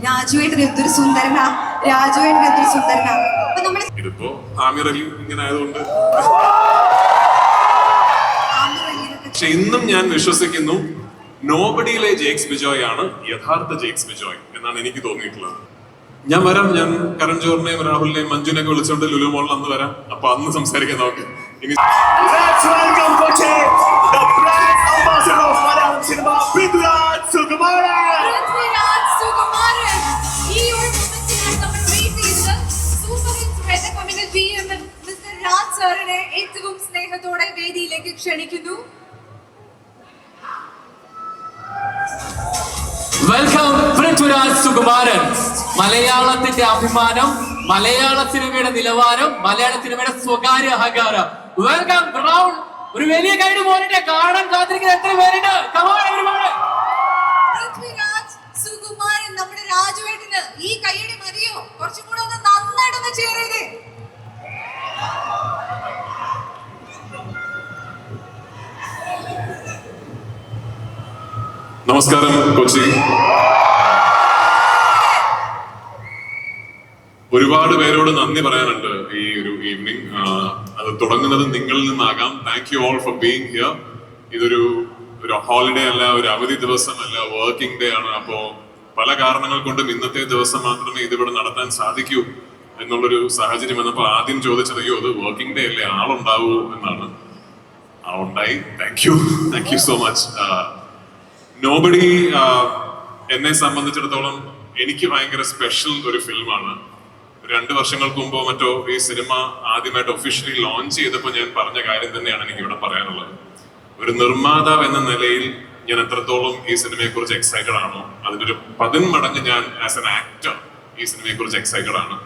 രാജുവേട്ടൻ എന്തൊരു സുന്ദരനാ, രാജുവേട്ടൻ എന്തൊരു സുന്ദരനാ. അപ്പൊ നമ്മൾ ഇതിപ്പോ ആമിർ അലി ഇങ്ങനെ ആയതുകൊണ്ട്, പക്ഷെ ഇന്നും ഞാൻ വിശ്വസിക്കുന്നു നോബഡിയിലെ ജേക്സ് ബിജോയ് ആണ് യഥാർത്ഥ ജേക്സ് ബിജോയ് എന്നാണ് എനിക്ക് തോന്നിയിട്ടുള്ളത്. ഞാൻ വരാം, ഞാൻ കരൺ ജോറിനെയും രാഹുലിനെയും മഞ്ജുനെയൊക്കെ വിളിച്ചോണ്ട് ലുലു മോളിൽ അന്ന് വരാം. അപ്പൊ അന്ന് സംസാരിക്കാൻ നോക്ക്. ഇനി ഏറ്റവും സ്നേഹത്തോടെ വേദിയിലേക്ക് ക്ഷണിക്കുന്നു. വെൽക്കം പൃഥ്വിരാജ് സുകുമാരൻ. മലയാളത്തിന്റെ അഭിമാനം, മലയാള സിനിമയുടെ നിലവാരം, മലയാള സിനിമയുടെ സ്വകാര്യ അഹങ്കാരം. Welcome round. ഒരു വലിയ കൈഡ് പോലിട്ട് കാണാൻ കാത്തിരിക്കുന്ന എത്ര പേരുണ്ട്? പൃഥ്വിരാജ് സുകുമാരൻ, നമ്മുടെ രാജുവേട്ടന് ഈ കൈയടി മതിയോ? കുറച്ചും കൂടെ ഒന്ന് നന്നായിട്ടൊന്ന് ചേർ ചെയ്തേ. നമസ്കാരം കൊച്ചി. ഒരുപാട് പേരോട് നന്ദി പറയാനുണ്ട് ഈ ഒരു ഈവനിങ്. അത് തുടങ്ങുന്നത് നിങ്ങളിൽ നിന്നാകാം. Thank you all for being here. ഇതൊരു ഹോളിഡേ അല്ല, ഒരു അവധി ദിവസമല്ല, വർക്കിംഗ് ഡേ ആണ്. അപ്പോ പല കാരണങ്ങൾ കൊണ്ടും ഇന്നത്തെ ദിവസം മാത്രമേ ഇതിവിടെ നടത്താൻ സാധിക്കൂ എന്നുള്ളൊരു സാഹചര്യം വന്നപ്പോ ആദ്യം ചോദിച്ചത്, അയ്യോ അത് വർക്കിംഗ് ഡേ അല്ലേ, ആളുണ്ടാവൂ എന്നാണ്. ആളുണ്ടായി. Thank you so much. Nobody എന്നെ സംബന്ധിച്ചിടത്തോളം എനിക്ക് ഭയങ്കര സ്പെഷ്യൽ ഒരു ഫിലിമാണ്. 2 വർഷങ്ങൾക്ക് മുമ്പോ മറ്റോ ഈ സിനിമ ആദ്യമായിട്ട് ഒഫീഷ്യലി ലോഞ്ച് ചെയ്തപ്പോൾ ഞാൻ പറഞ്ഞ കാര്യം തന്നെയാണ് എനിക്ക് ഇവിടെ പറയാനുള്ളത്. ഒരു നിർമ്മാതാവ് എന്ന നിലയിൽ ഞാൻ എത്രത്തോളം ഈ സിനിമയെ കുറിച്ച് എക്സൈറ്റഡ് ആണോ അതിന്റെ ഒരു 10 മടങ്ങ് ഞാൻ ആസ് എൻ ആക്ടർ ഈ സിനിമയെ കുറിച്ച് എക്സൈറ്റഡ് ആണ്.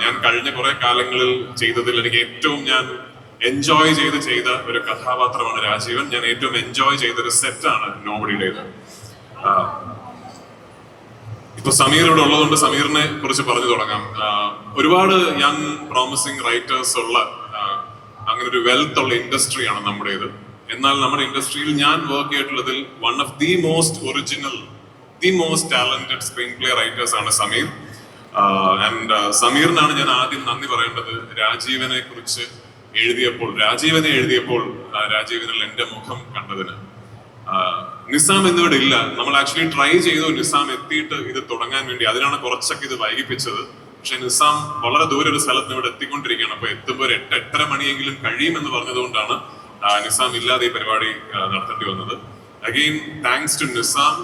ഞാൻ കഴിഞ്ഞ കുറെ കാലങ്ങളിൽ ചെയ്തതിൽ എനിക്ക് ഏറ്റവും ഞാൻ എൻജോയ് ചെയ്ത ഒരു കഥാപാത്രമാണ് രാജീവൻ. ഞാൻ ഏറ്റവും എൻജോയ് ചെയ്തൊരു സെറ്റാണ് നോബഡിയുടേത്. ഇപ്പൊ സമീർ ഇവിടെ ഉള്ളതുകൊണ്ട് സമീറിനെ കുറിച്ച് പറഞ്ഞു തുടങ്ങാം. ഒരുപാട് യങ് പ്രോമിസിങ് റൈറ്റേഴ്സ് ഉള്ള അങ്ങനെ ഒരു വെൽത്ത് ഉള്ള ഇൻഡസ്ട്രിയാണ് നമ്മുടേത്. എന്നാൽ നമ്മുടെ ഇൻഡസ്ട്രിയിൽ ഞാൻ വർക്ക് ചെയ്തിട്ടുള്ളതിൽ one of the most original, the most talented screenplay writers ആണ് സമീർ. ആൻഡ് സമീറിനാണ് ഞാൻ ആദ്യം നന്ദി പറയേണ്ടത്. രാജീവനെ കുറിച്ച് രാജീവനെ എഴുതിയപ്പോൾ രാജീവനിൽ എന്റെ മുഖം കണ്ടതിന്. നിസാം എന്നിവിടെ ഇല്ല. നമ്മൾ ആക്ച്വലി ട്രൈ ചെയ്തു നിസാം എത്തിയിട്ട് ഇത് തുടങ്ങാൻ വേണ്ടി. അതിനാണ് കുറച്ചൊക്കെ ഇത് വൈകിപ്പിച്ചത്. പക്ഷെ നിസാം വളരെ ദൂരെ ഒരു സ്ഥലത്ത് ഇവിടെ എത്തിക്കൊണ്ടിരിക്കുകയാണ്. അപ്പൊ എത്തുമ്പോൾ ഒരു 8-8:30 മണിയെങ്കിലും കഴിയുമെന്ന് പറഞ്ഞതുകൊണ്ടാണ് നിസാം ഇല്ലാതെ ഈ പരിപാടി നടത്തേണ്ടി വന്നത്. Again thanks to Nizam.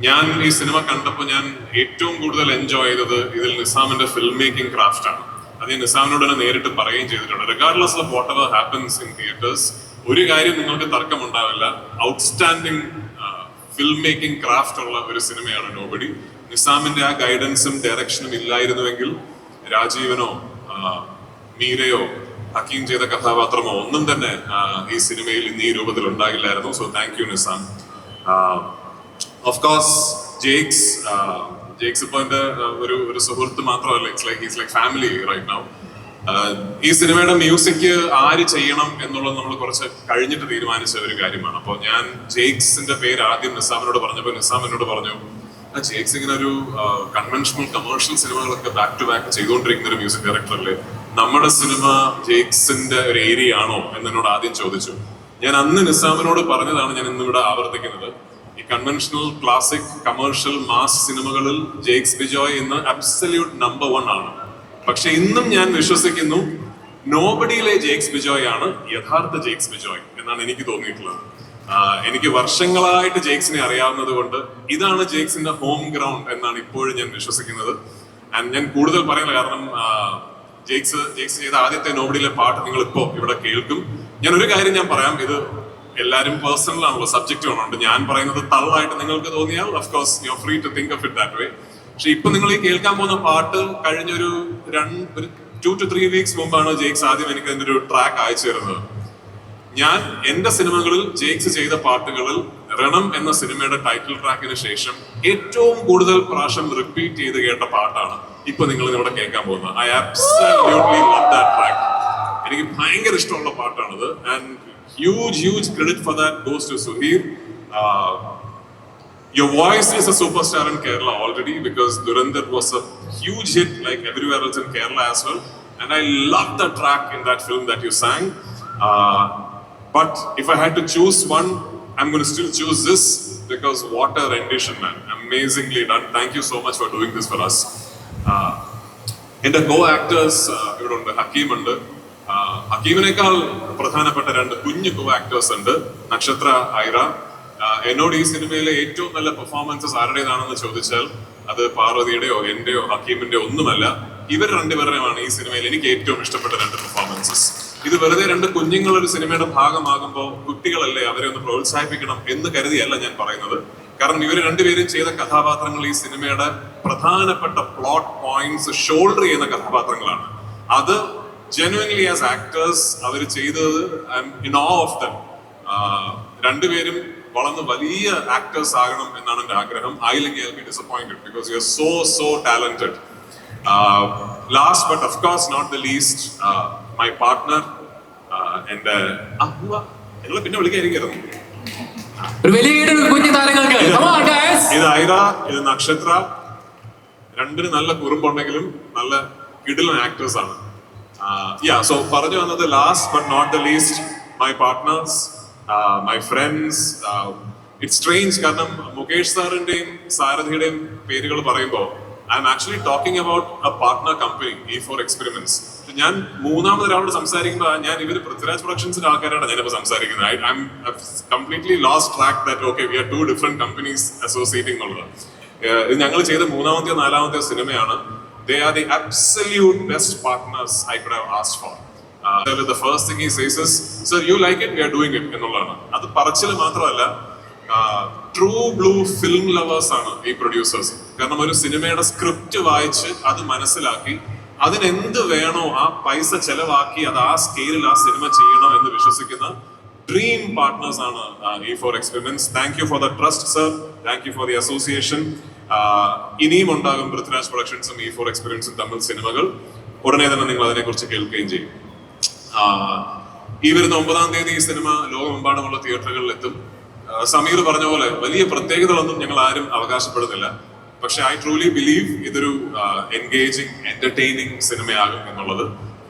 ഞാൻ ഈ സിനിമ കണ്ടപ്പോൾ ഞാൻ ഏറ്റവും കൂടുതൽ എൻജോയ് ചെയ്തത് ഇതിൽ നിസാമിന്റെ ഫിലിം മേക്കിംഗ് ക്രാഫ്റ്റ് ആണ്. അത് ഞാൻ നിസാമിനോട് തന്നെ നേരിട്ട് പറയുകയും ചെയ്തിട്ടുണ്ട്. Regardless of what ever happens in theatres, ഒരു കാര്യം നിങ്ങൾക്ക് തർക്കമുണ്ടാവില്ല, ഔട്ട്സ്റ്റാൻഡിങ് ഫിലിം മേക്കിംഗ് ക്രാഫ്റ്റ് ഉള്ള ഒരു സിനിമയാണ് നോബഡി. നിസാമിന്റെ ആ ഗൈഡൻസും ഡയറക്ഷനും ഇല്ലായിരുന്നുവെങ്കിൽ രാജീവനോ മീരയോ ഹക്കീം ചെയ്ത കഥാപാത്രമോ ഒന്നും തന്നെ ഈ സിനിമയിൽ ഇന്ന് ഈ രൂപത്തിൽ ഉണ്ടാകില്ലായിരുന്നു. So thank you Nizam. Of course Jakes ഇപ്പൊ എന്റെ ഒരു സുഹൃത്ത് മാത്രമല്ല, he's like family right now. ഈ സിനിമയുടെ മ്യൂസിക് ആര് ചെയ്യണം എന്നുള്ളത് നമ്മൾ കുറച്ച് കഴിഞ്ഞിട്ട് തീരുമാനിച്ച ഒരു കാര്യമാണ്. അപ്പോൾ ഞാൻ ജേക്സിന്റെ പേര് ആദ്യം നിസാമിനോട് പറഞ്ഞപ്പോൾ നിസാം എന്നോട് പറഞ്ഞു, ജേക്സ് ഇങ്ങനെ ഒരു കൺവെൻഷണൽ കമേഴ്ഷ്യൽ സിനിമകളൊക്കെ ബാക്ക് ടു ബാക്ക് ചെയ്തുകൊണ്ടിരിക്കുന്ന ഒരു മ്യൂസിക് ഡയറക്ടർ അല്ലേ, നമ്മുടെ സിനിമ ജേക്സിന്റെ ഒരു ഏരിയ ആണോ എന്നോട് ആദ്യം ചോദിച്ചു. ഞാൻ അന്ന് നിസാമിനോട് പറഞ്ഞതാണ് ഞാൻ ഇന്നിവിടെ ആവർത്തിക്കുന്നത്. ഈ കൺവെൻഷണൽ ക്ലാസിക് കമേഴ്ഷ്യൽ മാസ് സിനിമകളിൽ ജേക്സ് ബിജോയ് ഇന്ന് അബ്സല്യൂട്ട് നമ്പർ 1 ആണ്. പക്ഷെ ഇന്നും ഞാൻ വിശ്വസിക്കുന്നു നോബഡിയിലെ ജേക്സ് ബിജോയ് ആണ് യഥാർത്ഥ ജേക്സ് ബിജോയ് എന്നാണ് എനിക്ക് തോന്നിയിട്ടുള്ളത്. എനിക്ക് വർഷങ്ങളായിട്ട് ജേക്സിനെ അറിയാവുന്നത് കൊണ്ട് ഇതാണ് ജേക്സിന്റെ ഹോം ഗ്രൗണ്ട് എന്നാണ് ഇപ്പോഴും ഞാൻ വിശ്വസിക്കുന്നത്. ആൻഡ് ഞാൻ കൂടുതൽ പറയുന്ന കാരണം ജേക്സ് ചെയ്ത ആദ്യത്തെ നോബഡിയിലെ പാട്ട് നിങ്ങൾ ഇപ്പോ ഇവിടെ കേൾക്കും. ഞാൻ ഒരു കാര്യം ഞാൻ പറയാം, ഇത് എല്ലാവരും പേഴ്സണൽ ആണല്ലോ, സബ്ജക്റ്റീവ് ആണോ. ഞാൻ പറയുന്നത് തള്ളായിട്ട് നിങ്ങൾക്ക് തോന്നിയാൽ of course you are free to think of it that way. പക്ഷെ ഇപ്പൊ നിങ്ങൾ ഈ കേൾക്കാൻ പോകുന്ന പാട്ട് കഴിഞ്ഞൊരു 2 to 3 weeks മുമ്പാണ് ജേക്സ് ആദ്യം എനിക്ക് അതിന്റെ ഒരു ട്രാക്ക് അയച്ചു തരുന്നത്. ഞാൻ എന്റെ സിനിമകളിൽ ജേക്സ് ചെയ്ത പാട്ടുകളിൽ രണം എന്ന സിനിമയുടെ ടൈറ്റിൽ ട്രാക്കിന് ശേഷം ഏറ്റവും കൂടുതൽ പ്രാവശ്യം റിപ്പീറ്റ് ചെയ്ത് കേട്ട പാട്ടാണ് ഇപ്പൊ നിങ്ങൾ ഇവിടെ കേൾക്കാൻ പോകുന്നത്. I absolutely love that track. എനിക്ക് ഭയങ്കര ഇഷ്ടമുള്ള പാട്ടാണത്. And huge credit for that goes to Suhir. your voice is a superstar in Kerala already because Dhurandhar was a huge hit like everywhere else in Kerala as well. And I loved the track in that film that you sang. But if I had to choose one, I'm going to still choose this because what a rendition, man. Amazingly done. Thank you so much for doing this for us. എൻ്റെ co-actors ഇവിടെ ഉണ്ട്, ഹക്കീം ഉണ്ട്. ഹക്കീമിനേക്കാൾ പ്രധാനപ്പെട്ട രണ്ട് കുഞ്ഞു co-actors ഉണ്ട്, നക്ഷത്ര, ഐറ. എന്നോട് ഈ സിനിമയിലെ ഏറ്റവും നല്ല പെർഫോമൻസസ് ആരുടേതാണെന്ന് ചോദിച്ചാൽ അത് പാർവതിയുടെയോ എന്റെയോ ഹക്കീമിന്റെയോ ഒന്നുമല്ല. ഇവർ രണ്ടുപേരുടെയുമാണ് ഈ സിനിമയിൽ എനിക്ക് ഏറ്റവും ഇഷ്ടപ്പെട്ട രണ്ട് പെർഫോമൻസസ്. ഇത് വെറുതെ രണ്ട് കുഞ്ഞുങ്ങൾ ഒരു സിനിമയുടെ ഭാഗമാകുമ്പോൾ കുട്ടികളല്ലേ, അവരെ ഒന്ന് പ്രോത്സാഹിപ്പിക്കണം എന്ന് കരുതിയല്ല ഞാൻ പറയുന്നത്. കാരണം ഇവർ രണ്ടുപേരും ചെയ്ത കഥാപാത്രങ്ങൾ ഈ സിനിമയുടെ പ്രധാനപ്പെട്ട പ്ലോട്ട് പോയിന്റ്സ് ഷോൾഡർ ചെയ്യുന്ന കഥാപാത്രങ്ങളാണ്. അത് ജെനുവൻലി ആസ് ആക്ടേഴ്സ് അവർ ചെയ്തത് I'm in awe of them. രണ്ടുപേരും വളർന്ന് വലിയ ആക്ടേഴ്സ് ആകണം എന്നാണ് എൻ്റെ ആഗ്രഹം. ആയില്ലെങ്കിൽ I will be disappointed because you are so talented. Last but of course not the least, my partner എൻ്റെ ഞങ്ങൾ പിന്നെ വിളിക്കായിരിക്കും. ഇത് ഐറ, ഇത് നക്ഷത്ര. രണ്ടിന് നല്ല കുറുമ്പുണ്ടെങ്കിലും നല്ല കിടിലൻ ആക്ടേഴ്സ് ആണ്. സോ പറഞ്ഞു വന്നത് last but not the least, my partners, my friends. It's strange കാരണം മുകേഷ് സാറിന്റെയും സാരഥിയുടെയും പേരുകൾ പറയുമ്പോൾ I am actually talking about a partner company E4 experiments. ഞാൻ മൂന്നാമതൊരാളോട് സംസാരിക്കുമ്പോൾ ഞാൻ ഇവര് പൃഥ്വിരാജ് പ്രൊഡക്ഷൻസിന്റെ ആൾക്കാരാണ് ഞാനിപ്പോ സംസാരിക്കുന്നത്. I am completely lost track that okay we are two different companies associating എന്നുള്ളത്. ഇത് ഞങ്ങൾ ചെയ്ത മൂന്നാമത്തെയോ നാലാമത്തെയോ സിനിമയാണ്. They are the absolute best partners I could have asked for. The first thing he says is, "Sir, you like it? We are doing it." എന്നുള്ളതാണ്. അത് പറച്ചിൽ മാത്രമല്ല, true blue film lovers ആണ് ഈ പ്രൊഡ്യൂസേഴ്സ്. കാരണം ഒരു സിനിമയുടെ സ്ക്രിപ്റ്റ് വായിച്ച് അത് മനസ്സിലാക്കി അതിനെന്ത് വേണോ ആ പൈസ ചെലവാക്കി അത് ആ സ്കെയിലിൽ ആ സിനിമ ചെയ്യണം എന്ന് വിശ്വസിക്കുന്ന ഡ്രീം പാർട്ട്നേഴ്സ് ആണ് E4 experiments. Thank you for the trust sir. Thank you for the association. ഇനിയും ഉണ്ടാകും പൃഥ്വിരാജ് പ്രൊഡക്ഷൻസും E4 എക്സ്പീരിയൻസും തമ്മിൽ സിനിമകൾ. ഉടനെ തന്നെ നിങ്ങൾ അതിനെക്കുറിച്ച് കേൾക്കുകയും ചെയ്യും. ഈ വരുന്ന 9-ാം തീയതി ഈ സിനിമ ലോകമെമ്പാടുമുള്ള തിയേറ്ററുകളിൽ എത്തും. സമീർ പറഞ്ഞ പോലെ വലിയ പ്രത്യേകതകളൊന്നും ഞങ്ങൾ ആരും അവകാശപ്പെടുന്നില്ല. പക്ഷെ ഐ ട്രൂലി ബിലീവ് ഇതൊരു എൻഗേജിങ് എന്റർടൈനിങ് സിനിമയാകും എന്നുള്ളത്.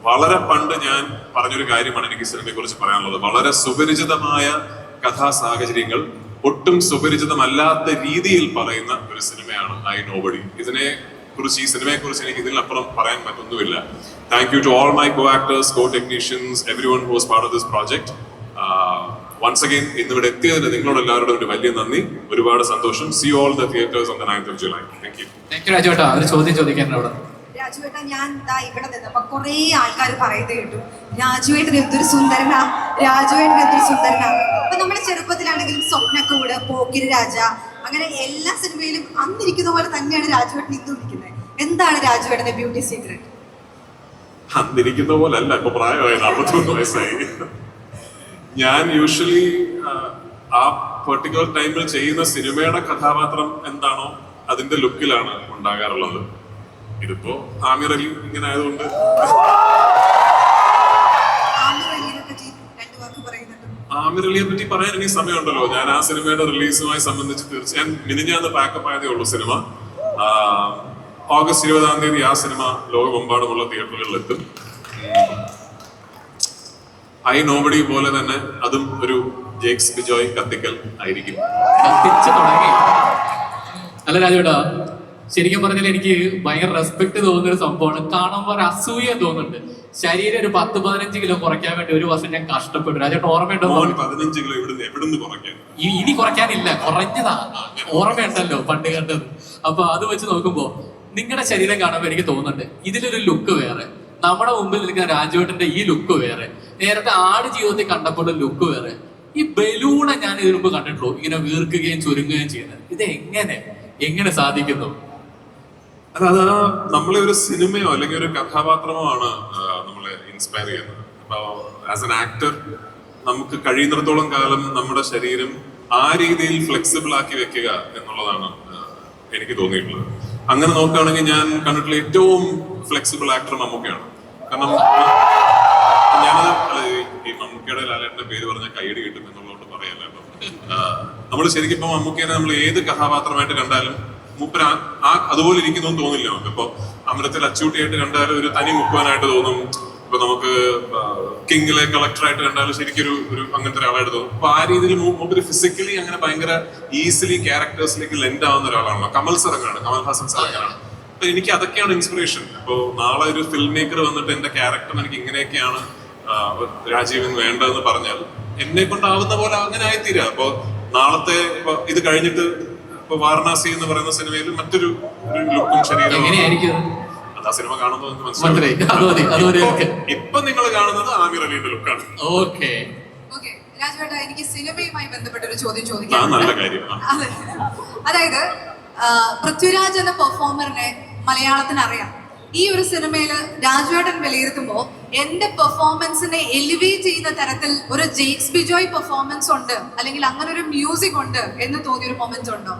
വളരെ പണ്ട് ഞാൻ പറഞ്ഞൊരു കാര്യമാണ് എനിക്ക് സിനിമയെ കുറിച്ച് പറയാനുള്ളത്. വളരെ സുപരിചിതമായ കഥാസാഹചര്യങ്ങൾ ഒട്ടും സുപരിചിതമല്ലാത്ത രീതിയിൽ പറയുന്ന ഒരു സിനിമയാണ് ഐ നോബഡി. ഈ സിനിമയെ കുറിച്ച് എനിക്ക് ഇതിനപ്പുറം പറയാൻ പറ്റൊന്നുമില്ല. Thank you to all my co actors, co technicians, everyone who was part of this project. Once again ഇന്നിവിടെ എത്തിയതിന് നിങ്ങളോട് എല്ലാവരോടും ഒരു വലിയ നന്ദി, ഒരുപാട് സന്തോഷം. See all the theatres on the 9th of July. Thank you. രാജുവേട്ടാ, ഒരു ചോദ്യം ചോദിക്കാനുണ്ട്. രാജുവേട്ടാ, ഞാൻ ഇവിടെ നിന്നപ്പോ കുറെ ആൾക്കാർ പറയുന്നത് കേട്ടു, രാജുവേട്ടൻ എന്തൊരു സുന്ദരനാ, രാജുവേട്ടൻ എന്തൊരു സുന്ദരനാ. അപ്പൊ നമ്മുടെ ചെറുപ്പത്തിലാണെങ്കിലും സ്വപ്നക്കൂട്, പോക്കിരി രാജ, അങ്ങനെ എല്ലാ സിനിമയിലും അന്നിരിക്കുന്ന പോലെ തന്നെയാണ് രാജുവേട്ടൻ ഇന്നും ഇരിക്കുന്നത്. എന്താണ് രാജുവേട്ടന്റെ ബ്യൂട്ടി സീക്രട്ട്? അന്നിരിക്കുന്ന പോലെ അല്ല, ഇപ്പൊ പ്രായമായി, 41 വയസ്സായി. ഞാൻ യൂഷ്വലി ആ പെർട്ടിക്കുലർ ടൈമിൽ ചെയ്യുന്ന സിനിമയുടെ കഥാപാത്രം എന്താണോ അതിന്റെ ലുക്കിലാണ് ഉണ്ടാകാറുള്ളത്. ഇതിപ്പോ ആമിർ അലി ഇങ്ങനെ ആയതുകൊണ്ട് ആമിർ അലിയെ പറ്റി പറയാൻ ഇനി സമയമുണ്ടല്ലോ. ഞാൻ ആ സിനിമയുടെ റിലീസുമായി സംബന്ധിച്ച് തീർച്ചയായും മിനിഞ്ഞാന്ന് പാക്കപ്പ് ആയതേ ഉള്ളൂ സിനിമ. ഓഗസ്റ്റ് 20-ാം തീയതി ആ സിനിമ ലോകമെമ്പാടുമുള്ള തിയേറ്ററുകളിൽ എത്തും. ഐ നോബഡി പോലെ തന്നെ അതും ഒരു ജേക്സ് ബിജോയ് കത്തിക്കൽ ആയിരിക്കും. അല്ല രാജുവേട്ടാ, ശരിക്കും പറഞ്ഞാൽ എനിക്ക് ഭയങ്കര റെസ്പെക്ട് തോന്നുന്ന ഒരു സംഭവമാണ്. കാണുമ്പോൾ ഒരു അസൂയ തോന്നുന്നുണ്ട്. ശരീരം ഒരു 10-15 കിലോ കുറയ്ക്കാൻ വേണ്ടി ഒരു വർഷം ഞാൻ കഷ്ടപ്പെട്ടു. രാജേട്ടൻ ഓർമ്മയുണ്ടോ? 15 കിലോ എവിടുന്ന് കുറയ്ക്കാൻ? ഇനി കുറയ്ക്കാനില്ല, കുറഞ്ഞതാ. ഓർമ്മയുണ്ടല്ലോ പണ്ട് കണ്ടത്. അപ്പൊ അത് വെച്ച് നോക്കുമ്പോ നിങ്ങളുടെ ശരീരം കാണുമ്പോൾ എനിക്ക് തോന്നുന്നുണ്ട് ഇതിലൊരു ലുക്ക് വേറെ, നമ്മുടെ മുമ്പിൽ നിൽക്കുന്ന രാജുവേട്ടന്റെ ഈ ലുക്ക് വേറെ, നേരത്തെ ആട് ജീവിതത്തിൽ കണ്ടപ്പോൾ ലുക്ക് വേറെ. ഈ ബലൂണെ ഞാൻ ഇതിനു മുമ്പ് കണ്ടിട്ടുള്ളൂ ഇങ്ങനെ വീർക്കുകയും ചുരുങ്ങുകയും ചെയ്യുന്നത്. ഇത് എങ്ങനെ സാധിക്കുന്നു? അത് നമ്മളെ ഒരു സിനിമയോ അല്ലെങ്കിൽ ഒരു കഥാപാത്രമോ ആണ് നമ്മളെ ഇൻസ്പയർ ചെയ്യുന്നത്. അപ്പൊ ആസ് എൻ ആക്ടർ നമുക്ക് കഴിയുന്നിടത്തോളം കാലം നമ്മുടെ ശരീരം ആ രീതിയിൽ ഫ്ലെക്സിബിൾ ആക്കി വെക്കുക എന്നുള്ളതാണ് എനിക്ക് തോന്നിയിട്ടുള്ളത്. അങ്ങനെ നോക്കുകയാണെങ്കിൽ ഞാൻ കണ്ടിട്ടുള്ള ഏറ്റവും ഫ്ലെക്സിബിൾ ആക്ടർ മമ്മൂക്കയാണ്. കാരണം ഞാനത് ഈ മമ്മൂക്കയുടെ ലാലേട്ടന്റെ പേര് പറഞ്ഞാൽ കൈയടി കിട്ടും എന്നുള്ളതുകൊണ്ട് പറയല്ലോ. നമ്മൾ ശരിക്കും ഇപ്പൊ മമ്മൂക്കേനെ നമ്മൾ ഏത് കഥാപാത്രമായിട്ട് കണ്ടാലും മൂപ്പര് അതുപോലെ ഇരിക്കുന്നു തോന്നില്ല നമുക്ക്. ഇപ്പൊ അമരത്തിൽ അച്ചൂട്ടിയായിട്ട് കണ്ടാലും ഒരു തനി മുക്കുവാനായിട്ട് തോന്നും. ഇപ്പൊ നമുക്ക് കിങ്ങിലെ കളക്ടറായിട്ട് കണ്ടാലും ശരിക്കും ഒരു അങ്ങനത്തെ ഒരാളായിട്ട് തോന്നും. അപ്പൊ ആ രീതിയിൽ മൂപ്പര് ഫിസിക്കലി അങ്ങനെ ഭയങ്കര ഈസിലി ക്യാരക്ടേഴ്സിലേക്ക് ലെൻഡ് ആവുന്ന ഒരാളാണല്ലോ. കമൽ ഹാസൻ സാർ അങ്ങനെയാണ്. അപ്പൊ എനിക്ക് അതൊക്കെയാണ് ഇൻസ്പിറേഷൻ. ഇപ്പൊ നാളെ ഒരു ഫിലിം മേക്കർ വന്നിട്ട് എന്റെ ക്യാരക്ടർ എനിക്ക് ഇങ്ങനെയൊക്കെയാണ് രാജീവൻ വേണ്ടതെന്ന് പറഞ്ഞാൽ എന്നെ കൊണ്ടാവുന്ന പോലെ അങ്ങനെ ആയിത്തീരാ. അപ്പൊ നാളത്തെ ഇപ്പൊ ഇത് കഴിഞ്ഞിട്ട് ഇപ്പൊ വാരണാസി എന്ന് പറയുന്ന സിനിമയിൽ മറ്റൊരു ലുക്കും ശരീരവും അതാ സിനിമ കാണുന്നത് മനസ്സിലായി. ഇപ്പൊ നിങ്ങൾ കാണുന്നത് ആമിർ അലിയുടെ ലുക്കാണ്. ഓക്കെ രാജുവേട്ട, എനിക്ക് സിനിമയുമായി ബന്ധപ്പെട്ട ഒരു ചോദ്യം ചോദിക്കാം. നല്ല കാര്യമാണ്. അതായത് പൃഥ്വിരാജ് എന്ന പെർഫോമറിനെ മലയാളത്തിന് അറിയാം. ഈ ഒരു സിനിമയിൽ രാജുവേട്ടൻ വിലയിരുത്തുമ്പോൾ എന്റെ പെർഫോമൻസിനെ എലിവേറ്റ് ചെയ്യുന്ന തരത്തിൽ ഒരു ജെയ്ക്സ് ബിജോയ് പെർഫോമൻസ് ഉണ്ട്, അല്ലെങ്കിൽ അങ്ങനെ ഒരു മ്യൂസിക് ഉണ്ട് എന്ന് തോന്നിയൊരു മൊമെന്റ് ഉണ്ടോ?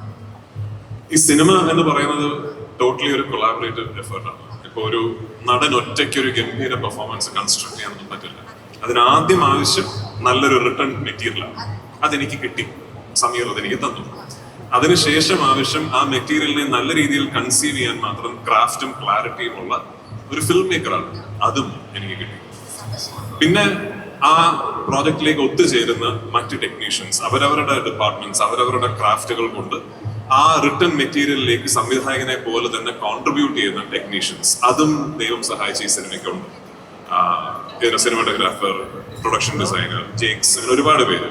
ഈ സിനിമ എന്ന് പറയുന്നത് ടോട്ടലി ഒരു കൊളാബറേറ്റീവ് എഫേർട്ടാണ്. ഇപ്പൊ ഒരു നടൻ ഒറ്റയ്ക്ക് ഒരു ഗംഭീര പെർഫോമൻസ് കൺസ്ട്രക്ട് ചെയ്യാനൊന്നും പറ്റില്ല. അതിനാദ്യം ആവശ്യം നല്ലൊരു റിട്ടേൺ മെറ്റീരിയലാണ്. അതെനിക്ക് കിട്ടി, സമീർ അതെനിക്ക് തന്നു. അതിനുശേഷം ആവശ്യം ആ മെറ്റീരിയലിനെ നല്ല രീതിയിൽ കൺസീവ് ചെയ്യാൻ മാത്രം ക്രാഫ്റ്റും ക്ലാരിറ്റിയും ഉള്ള ഒരു ഫിലിം മേക്കറാണ്. അതും എനിക്ക് കിട്ടി. പിന്നെ ആ പ്രോജക്റ്റിലേക്ക് ഒത്തുചേരുന്ന മറ്റ് ടെക്നീഷ്യൻസ്, അവരവരുടെ ഡിപ്പാർട്ട്മെന്റ്സ്, അവരവരുടെ ക്രാഫ്റ്റുകൾ കൊണ്ട് ആ റിട്ടേൺ മെറ്റീരിയലിലേക്ക് സംവിധായകനെ പോലെ തന്നെ കോൺട്രിബ്യൂട്ട് ചെയ്യുന്ന ടെക്നീഷ്യൻസ്, അതും ദൈവം സഹായിച്ച ഈ സിനിമയ്ക്കുണ്ട്. സിനിമാറ്റോഗ്രാഫർ, പ്രൊഡക്ഷൻ ഡിസൈനർ, ജേക്സ്, അങ്ങനെ ഒരുപാട് പേര്,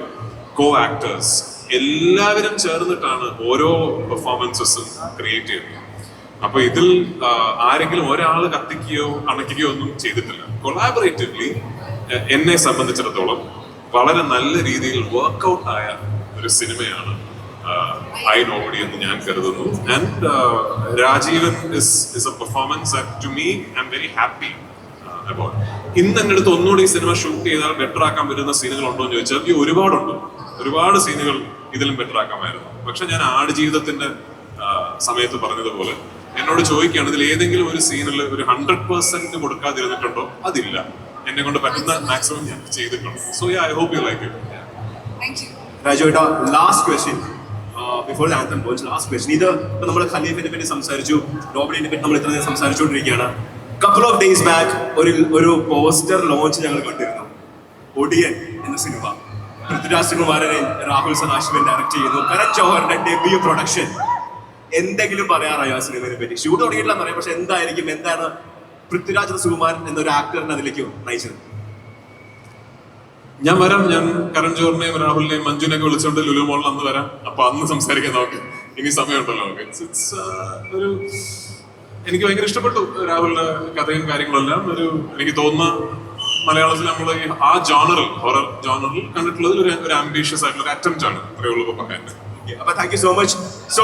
കോ ആക്ടേഴ്സ്, എല്ലാവരും ചേർന്നിട്ടാണ് ഓരോ പെർഫോമൻസസും ക്രിയേറ്റ് ചെയ്യുന്നത്. അപ്പൊ ഇതിൽ ആരെങ്കിലും ഒരാൾ കത്തിക്കുകയോ അണയ്ക്കുകയോ ഒന്നും ചെയ്തിട്ടില്ല. കൊളാബറേറ്റീവ്ലി എന്നെ സംബന്ധിച്ചിടത്തോളം വളരെ നല്ല രീതിയിൽ വർക്ക്ഔട്ട് ആയ ഒരു സിനിമയാണ് ഐ നോബഡി എന്ന് ഞാൻ കരുതുന്നു. And Rajeevan is a performance that to me I'm very happy about. ഇന്ന് എൻ്റെ അടുത്ത് ഒന്നുകൂടി ഈ സിനിമ ഷൂട്ട് ചെയ്താൽ ബെറ്റർ ആക്കാൻ പറ്റുന്ന സീനുകൾ ഉണ്ടോ എന്ന് ചോദിച്ചാൽ ഈ ഒരുപാട് സീനുകൾ ഇതിലും ബെറ്റർ ആക്കാമായിരുന്നു. പക്ഷെ ഞാൻ ആടുജീവിതത്തിന്റെ സമയത്ത് പറഞ്ഞതുപോലെ എന്നോട് ചോദിക്കുകയാണ്, ഇതിൽ ഏതെങ്കിലും ഒരു സീനിൽ ഒരു 100% കൊടുക്കാതിരുന്നിട്ടുണ്ടോ? അതില്ല. എന്നെ കൊണ്ട് പറ്റുന്ന മാക്സിമം ഞാൻ ചെയ്തിട്ടുണ്ട്. So I hope you like it. രാജുവേട്ടാ, last question before the anthem goes. Last question. ഇത് നമ്മൾ ഖലീഫിനെ പറ്റി സംസാരിച്ചു, നോബഡിനെ പറ്റി നമ്മൾ ഇത്ര നേരം സംസാരിച്ചുകൊണ്ടിരിക്കുകയാണ്. കപ്പിൾ ഓഫ് ഡേയ്സ് ബാക്ക് ഒരു പോസ്റ്റർ ലോഞ്ച് ഞങ്ങൾ കണ്ടിരുന്നു. ഒടിയൻ എന്ന സിനിമ പൃഥ്വിരാജ് സുകുമാരനെ രാഹുൽ സദാശിവൻ ഡയറക്ട് ചെയ്യുന്നു. കരൺ ജോഹറിന്റെ ഡെബ്യൂ പ്രൊഡക്ഷൻ. എന്തെങ്കിലും പറയാറായോ ആ സിനിമയെ പറ്റി? ഷൂട്ട് തുടങ്ങിയിട്ടില്ലെന്ന് പറയാം, പക്ഷെ എന്താണ് പൃഥ്വിരാജ് സുകുമാരൻ എന്നൊരു ആക്ടറിനെ അതിലേക്ക് നയിച്ചത്? ഞാൻ കരൺ ജോഹറിനെയും രാഹുലിനെയും മഞ്ജുനെയൊക്കെ വിളിച്ചോണ്ട് ലുലു മോളിൽ അന്ന് വരാം. അപ്പൊ അന്ന് സംസാരിക്കാൻ നോക്ക്, ഇനി സമയമുണ്ടല്ലോ. എനിക്ക് ഭയങ്കര ഇഷ്ടപ്പെട്ടു രാഹുലിന്റെ കഥയും കാര്യങ്ങളെല്ലാം. എനിക്ക് തോന്നുന്ന മലയാളത്തിൽ നമ്മൾ ആ ഹൊറർ ജോണറിൽ കണ്ടിട്ടുള്ളത് ഒരു ആംബിഷ്യസ് ആയിട്ടുള്ള ഒരു അറ്റംപ്റ്റ് ആണ്. അത്രേ ഉള്ളൂ പറയാൻ. അപ്പൊ thank you so much. So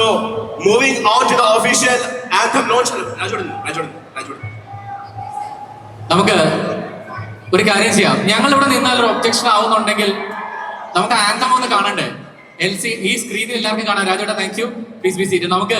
moving on to the official anthem launch. നമുക്ക് ഒരു കാര്യം ചെയ്യാം. ഞങ്ങൾ ഇവിടെ നിന്നാൽ ഒരു ഒബ്ജക്ഷൻ ആവുന്നുണ്ടെങ്കിൽ നമുക്ക് ആന്തം ഒന്ന് കാണണ്ടേ? ഈ സ്ക്രീനിൽ എല്ലാവർക്കും കാണാം. രാജുവേട്ടാ thank you, please be seat. നമുക്ക്